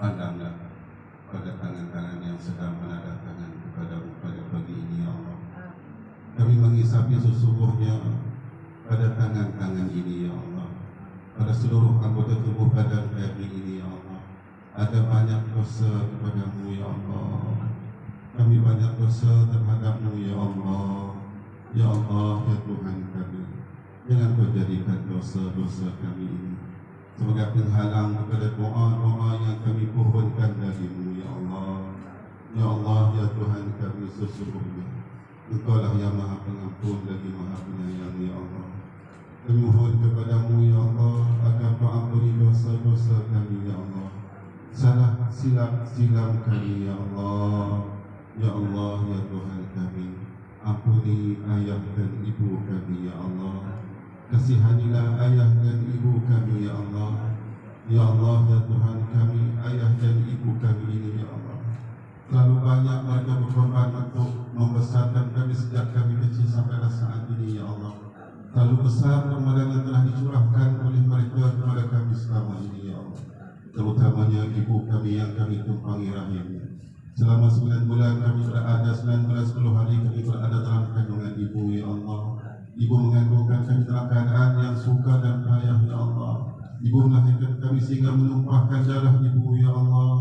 pandanglah pada tangan-tangan yang sedang menadah tangan kepadamu pada pagi ini, ya Allah. Kami mengisapi sesungguhnya pada tangan-tangan ini, ya Allah, pada seluruh anggota tubuh badan kami ini, ya Allah, ada banyak dosa kepadamu, ya Allah. Kami banyak dosa terhadapmu, ya Allah. Ya Allah, ya Tuhan kami, jangan kau jadikan dosa-dosa kami ini sebagai penghalang kepada doa-doa yang kami pohonkan darimu, ya Allah. Ya Allah, ya Tuhan kami, sesungguhnya Engkau lah yang maha pengampun lagi maha penyayang, ya Allah. Kami mohon kepadamu, ya Allah, agar kau ampuni dosa-dosa kami, ya Allah. Salah silap silam kami, ya Allah. Ya Allah, ya Tuhan kami, ampuni ayah dan ibu kami, ya Allah. Kasihanilah ayah dan ibu kami, ya Allah. Ya Allah, ya Tuhan kami, ayah dan ibu kami ini, ya Allah, terlalu banyak mereka berkorban untuk membesarkan kami sejak kami kecil sampailah saat ini, ya Allah. Terlalu besar dermawan yang telah dicurahkan oleh mereka kepada kami selama ini, ya Allah. Terutamanya ibu kami yang kami tumpangi rahimnya. Selama 9 bulan kami berada, 9 bulan 10 hari kami berada dalam kandungan ibu, ya Allah. Ibu mengandungkan kami dalam keadaan yang suka dan payah, ya Allah. Ibu melahirkan kami sehingga menumpahkan darah ibu, ya Allah.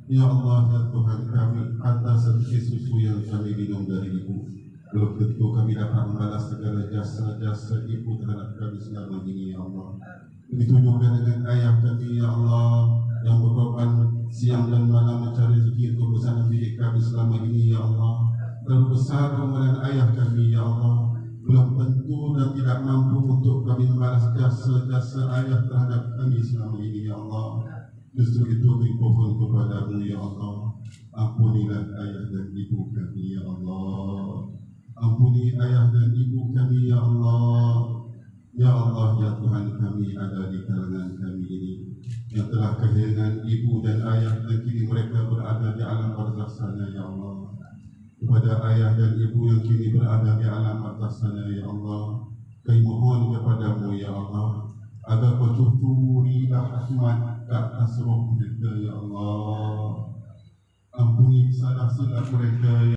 Ya Allah, ya Tuhan kami, atas sedikit susu yang kami minum dari ibu, belum tentu kami dapat membalas segala jasa-jasa ibu terhadap kami selama ini, ya Allah. Begitu juga dengan ayah kami, ya Allah, yang berkorban siang dan malam mencari rezeki untuk bersama bidik kami selama ini, ya Allah. Terlalu besar pengorbanan ayah kami, ya Allah, belum tentu dan tidak mampu untuk kami membalas jasa-jasa ayah terhadap kami selama ini, ya Allah. Justru itu kami mohon kepadamu, ya Allah, ampunilah ayah dan ibu kami, ya Allah. Ampuni ayah dan ibu kami, ya Allah. Ya Allah, ya Tuhan kami, ada di kalangan kami ini yang telah kehilangan ibu dan ayah dan kini mereka berada di alam barzakh sana, ya Allah. Kepada ayah dan ibu yang kini berada di alam barzakh sana, ya Allah, kami mohon kepadamu, ya Allah, agar kau cuturilah rahmat ke atas roh mereka, ya Allah. Ampuni salah silap mereka, ya